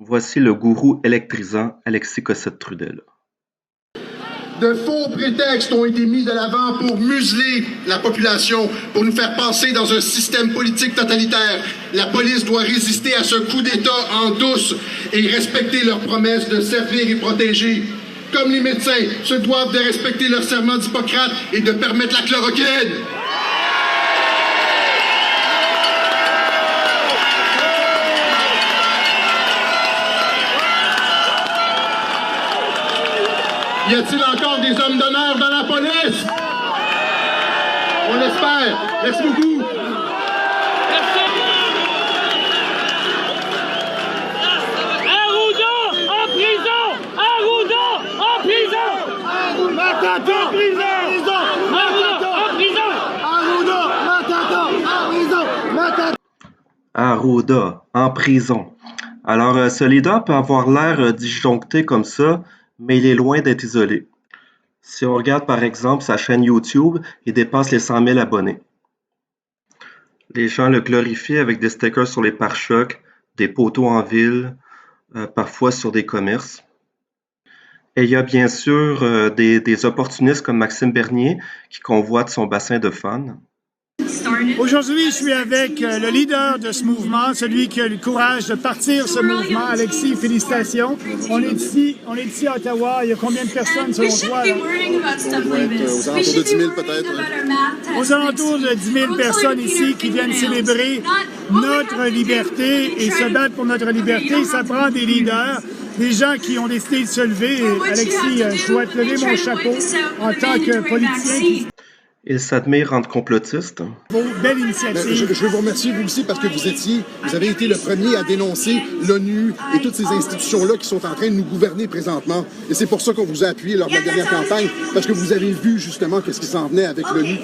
Voici le gourou électrisant Alexis Cossette-Trudel. De faux prétextes ont été mis de l'avant pour museler la population, pour nous faire passer dans un système politique totalitaire. La police doit résister à ce coup d'État en douce et respecter leurs promesses de servir et protéger. Comme les médecins se doivent de respecter leur serment d'Hippocrate et de permettre la chloroquine. Y a-t-il encore des hommes d'honneur dans la police? On l'espère. Merci beaucoup. Arruda en prison! Arruda en prison! Matata en prison! Arruda en prison! Arruda! Matata en prison! Matata! Arruda, en prison. Alors, ce leader peut avoir l'air disjoncté comme ça, mais il est loin d'être isolé. Si on regarde par exemple sa chaîne YouTube, il dépasse les 100 000 abonnés. Les gens le glorifient avec des stickers sur les pare-chocs, des poteaux en ville, parfois sur des commerces. Et il y a bien sûr des opportunistes comme Maxime Bernier qui convoitent son bassin de fans. Aujourd'hui, je suis avec le leader de ce mouvement, celui qui a le courage de partir ce mouvement. Alexis, félicitations. On est ici à Ottawa. Il y a combien de personnes selon toi? Là? Aux alentours de 10 000 peut-être. Aux alentours de 10 000 personnes ici qui viennent célébrer notre liberté et se battre pour notre liberté. Ça prend des leaders, des gens qui ont décidé de se lever. Et Alexis, je dois te lever mon chapeau en tant que politicien. Ils s'admirent entre complotistes. Belle initiative. Je veux vous remercier vous aussi parce que vous avez été le premier à dénoncer l'ONU et toutes ces institutions-là qui sont en train de nous gouverner présentement. Et c'est pour ça qu'on vous a appuyé lors de la dernière campagne, parce que vous avez vu justement qu'est-ce qui s'en venait avec l'ONU,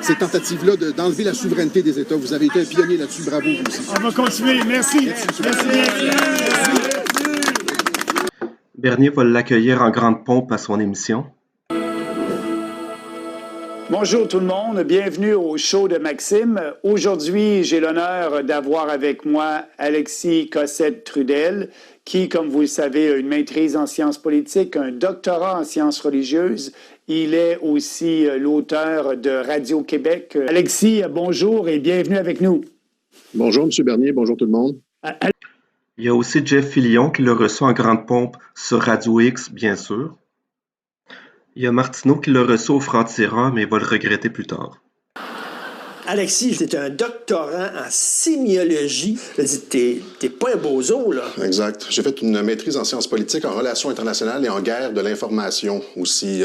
ces tentatives-là d'enlever la souveraineté des États. Vous avez été un pionnier là-dessus. Bravo, vous aussi. On va continuer. Merci. Bernier va l'accueillir en grande pompe à son émission. Bonjour tout le monde, bienvenue au show de Maxime. Aujourd'hui, j'ai l'honneur d'avoir avec moi Alexis Cossette-Trudel, qui, comme vous le savez, a une maîtrise en sciences politiques, un doctorat en sciences religieuses. Il est aussi l'auteur de Radio-Québec. Alexis, bonjour et bienvenue avec nous. Bonjour, M. Bernier. Bonjour tout le monde. Il y a aussi Jeff Fillion qui le reçoit en grande pompe sur Radio X, bien sûr. Il y a Martineau qui le reçoit au franc-tireur, mais il va le regretter plus tard. Alexis, t'es un doctorant en sémiologie. T'es pas un bozo, là. Exact. J'ai fait une maîtrise en sciences politiques, en relations internationales et en guerre de l'information aussi.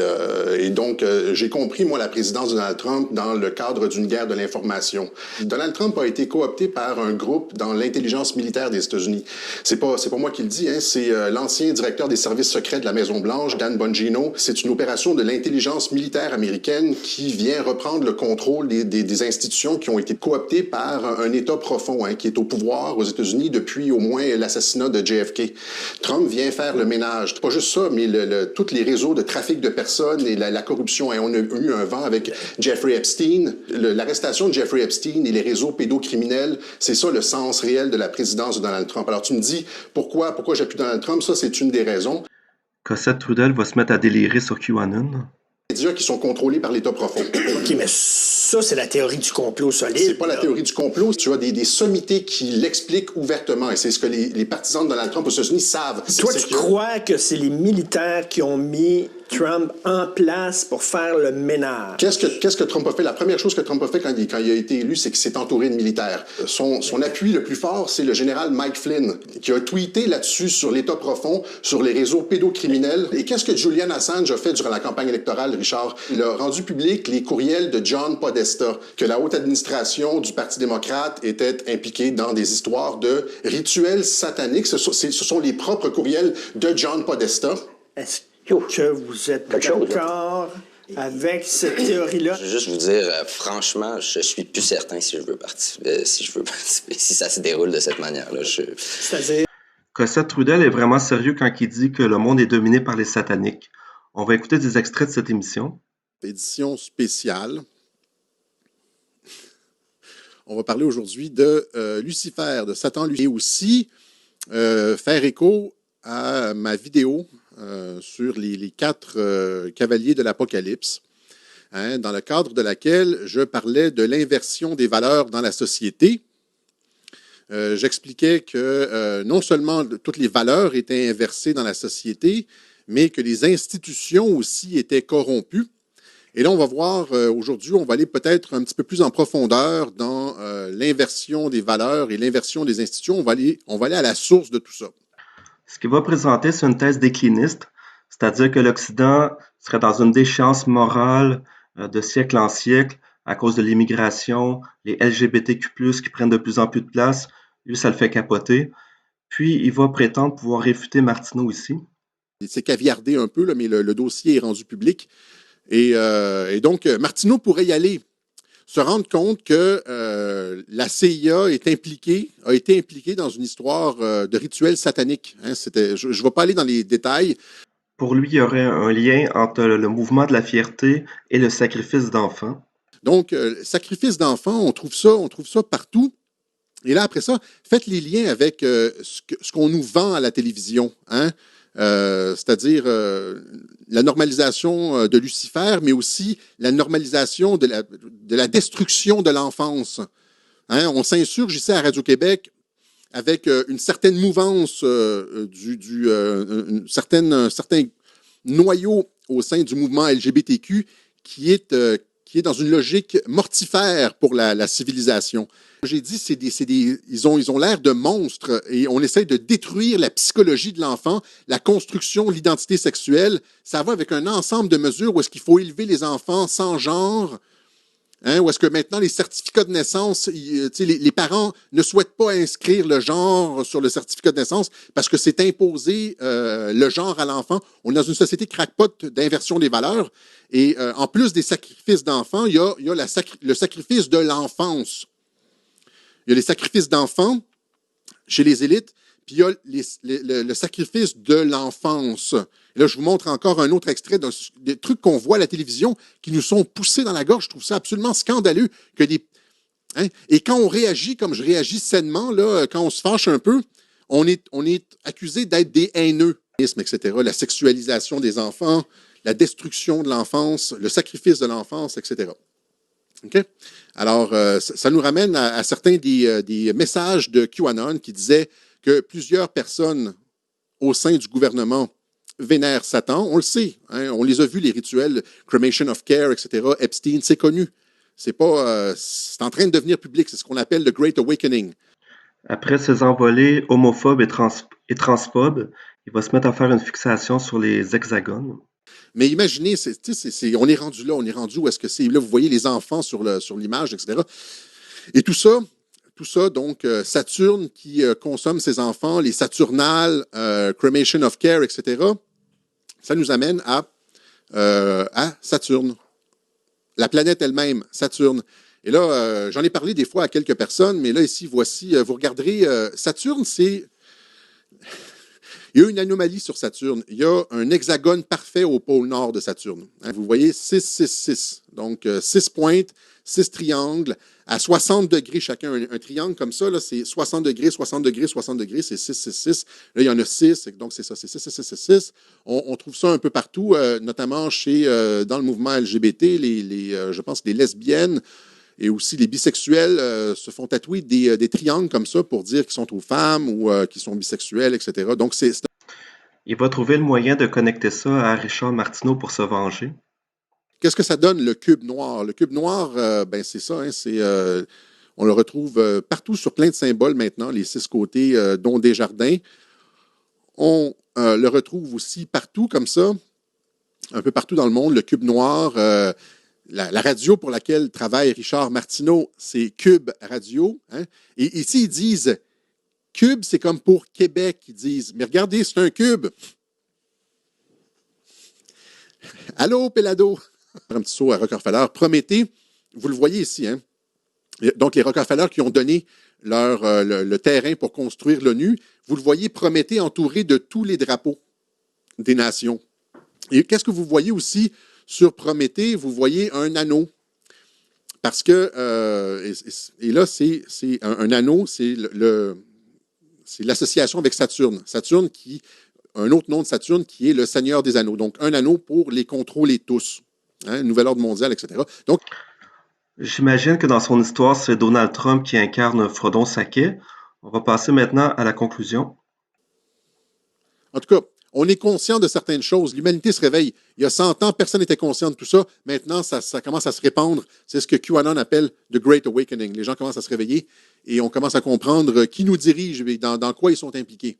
Et donc, j'ai compris, moi, la présidence de Donald Trump dans le cadre d'une guerre de l'information. Donald Trump a été coopté par un groupe dans l'intelligence militaire des États-Unis. C'est pas moi qui le dis, hein. C'est l'ancien directeur des services secrets de la Maison-Blanche, Dan Bongino. C'est une opération de l'intelligence militaire américaine qui vient reprendre le contrôle des institutions qui ont été cooptées par un État profond qui est au pouvoir aux États-Unis depuis au moins l'assassinat de JFK. Trump vient faire le ménage. Pas juste ça, mais tous les réseaux de trafic de personnes et la corruption. On a eu un vent avec Jeffrey Epstein. L'arrestation de Jeffrey Epstein et les réseaux pédocriminels, c'est ça le sens réel de la présidence de Donald Trump. Alors tu me dis, pourquoi j'appuie Donald Trump? Ça, c'est une des raisons. Cossette-Trudel va se mettre à délirer sur QAnon. Médias qui sont contrôlés par l'État profond. OK, mais ça, c'est la théorie du complot solide. C'est pas la théorie du complot. Tu as des sommités qui l'expliquent ouvertement. Et c'est ce que les partisans de Donald Trump aux États-Unis savent. Toi, tu crois que c'est les militaires qui ont mis Trump en place pour faire le ménage? Qu'est-ce que Trump a fait? La première chose que Trump a fait quand il a été élu, c'est qu'il s'est entouré de militaires. Son appui le plus fort, c'est le général Mike Flynn, qui a tweeté là-dessus sur l'État profond, sur les réseaux pédocriminels. Et qu'est-ce que Julian Assange a fait durant la campagne électorale, Richard? Il a rendu public les courriels de John Podesta, que la haute administration du Parti démocrate était impliquée dans des histoires de rituels sataniques. Ce sont les propres courriels de John Podesta. Est-ce que vous êtes d'accord avec cette théorie-là? Je veux juste vous dire, franchement, je suis plus certain si je veux participer, si ça se déroule de cette manière-là. C'est-à-dire? Cossette-Trudel est vraiment sérieux quand il dit que le monde est dominé par les sataniques. On va écouter des extraits de cette émission. Édition spéciale. On va parler aujourd'hui de Lucifer, de Satan, lui, et aussi faire écho à ma vidéo sur les 4 cavaliers de l'Apocalypse, hein, dans le cadre de laquelle je parlais de l'inversion des valeurs dans la société. J'expliquais que non seulement toutes les valeurs étaient inversées dans la société, mais que les institutions aussi étaient corrompues. Et là, on va voir aujourd'hui, on va aller peut-être un petit peu plus en profondeur dans l'inversion des valeurs et l'inversion des institutions. On va aller à la source de tout ça. Ce qu'il va présenter, c'est une thèse décliniste, c'est-à-dire que l'Occident serait dans une déchéance morale de siècle en siècle à cause de l'immigration, les LGBTQ+, qui prennent de plus en plus de place. Lui, ça le fait capoter. Puis, il va prétendre pouvoir réfuter Martineau ici. C'est caviardé un peu, là, mais le dossier est rendu public. Et donc, Martineau pourrait y aller, se rendre compte que la CIA a été impliquée dans une histoire de rituel satanique. Hein, je ne vais pas aller dans les détails. Pour lui, il y aurait un lien entre le mouvement de la fierté et le sacrifice d'enfants. Donc, sacrifice d'enfants, on trouve ça partout. Et là, après ça, faites les liens avec ce qu'on nous vend à la télévision, hein? C'est-à-dire la normalisation de Lucifer, mais aussi la normalisation de la destruction de l'enfance. Hein? On s'insurge ici à Radio-Québec avec une certaine mouvance, un certain noyau au sein du mouvement LGBTQ qui est dans une logique mortifère pour la civilisation. J'ai dit, ils ont l'air de monstres et on essaie de détruire la psychologie de l'enfant, la construction, l'identité sexuelle. Ça va avec un ensemble de mesures où est-ce qu'il faut élever les enfants sans genre, hein, où est-ce que maintenant les certificats de naissance, les parents ne souhaitent pas inscrire le genre sur le certificat de naissance parce que c'est imposer le genre à l'enfant. On est dans une société crackpot d'inversion des valeurs et en plus des sacrifices d'enfants, il y a le sacrifice de l'enfance. Il y a les sacrifices d'enfants chez les élites, puis il y a le sacrifice de l'enfance. Et là, je vous montre encore un autre extrait des trucs qu'on voit à la télévision qui nous sont poussés dans la gorge. Je trouve ça absolument scandaleux que hein? Et quand on réagit, comme je réagis sainement, là, quand on se fâche un peu, on est accusé d'être des haineux, etc. La sexualisation des enfants, la destruction de l'enfance, le sacrifice de l'enfance, etc. Okay? Alors, ça nous ramène à certains des messages de QAnon qui disaient que plusieurs personnes au sein du gouvernement vénèrent Satan. On le sait, hein? On les a vus, les rituels, Cremation of Care, etc., Epstein, c'est connu. C'est en train de devenir public, c'est ce qu'on appelle le Great Awakening. Après ces envolées homophobes et transphobes, il va se mettre à faire une fixation sur les hexagones. Mais imaginez, on est rendu là, où est-ce que c'est? Là, vous voyez les enfants sur l'image, etc. Et tout ça, donc, Saturne qui consomme ses enfants, les Saturnales, Cremation of Care, etc., ça nous amène à Saturne. La planète elle-même, Saturne. Et là, j'en ai parlé des fois à quelques personnes, mais là, ici, voici, vous regarderez, Saturne, c'est... Il y a une anomalie sur Saturne. Il y a un hexagone parfait au pôle nord de Saturne. Hein, vous voyez 6, 6, 6. Donc, 6 pointes, 6 triangles, à 60 degrés chacun. Un triangle comme ça, là, c'est 60 degrés, 60 degrés, 60 degrés, c'est 6, 6, 6. Là, il y en a 6, donc c'est ça, c'est 6, 6, 6, 6, 6. On trouve ça un peu partout, notamment dans le mouvement LGBT, je pense les lesbiennes, et aussi, les bisexuels se font tatouer des triangles comme ça pour dire qu'ils sont aux femmes ou qu'ils sont bisexuels, etc. Donc, il va trouver le moyen de connecter ça à Richard Martineau pour se venger. Qu'est-ce que ça donne, le cube noir? Le cube noir, c'est ça. Hein, on le retrouve partout sur plein de symboles maintenant, les 6 côtés, dont Desjardins. On le retrouve aussi partout comme ça, un peu partout dans le monde, le cube noir. La radio pour laquelle travaille Richard Martineau, c'est Cube Radio. Hein? Et ici, ils disent, Cube, c'est comme pour Québec, ils disent, mais regardez, c'est un cube. Allô, Pelado? Un petit saut à Rockefeller. Prométhée, vous le voyez ici. Hein? Donc, les Rockefeller qui ont donné le terrain pour construire l'ONU, vous le voyez, Prométhée entouré de tous les drapeaux des nations. Et qu'est-ce que vous voyez aussi? Sur Prométhée, vous voyez un anneau. Parce que, et là, c'est un anneau, c'est c'est l'association avec Saturne. Saturne un autre nom de Saturne qui est le Seigneur des Anneaux. Donc, un anneau pour les contrôler tous. Hein, nouvel ordre mondial, etc. Donc, j'imagine que dans son histoire, c'est Donald Trump qui incarne Frodon Sacquet. On va passer maintenant à la conclusion. En tout cas, on est conscient de certaines choses. L'humanité se réveille. Il y a 100 ans, personne n'était conscient de tout ça. Maintenant, ça commence à se répandre. C'est ce que QAnon appelle « The Great Awakening ». Les gens commencent à se réveiller et on commence à comprendre qui nous dirige et dans quoi ils sont impliqués.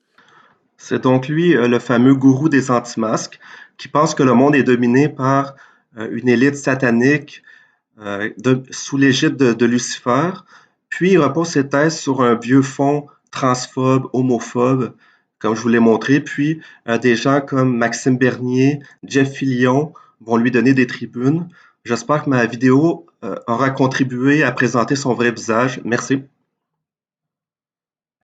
C'est donc lui, le fameux gourou des anti-masques, qui pense que le monde est dominé par une élite satanique sous l'égide de Lucifer. Puis, il repose ses thèses sur un vieux fond transphobe, homophobe, comme je vous l'ai montré. Puis, des gens comme Maxime Bernier, Jeff Fillion vont lui donner des tribunes. J'espère que ma vidéo aura contribué à présenter son vrai visage. Merci.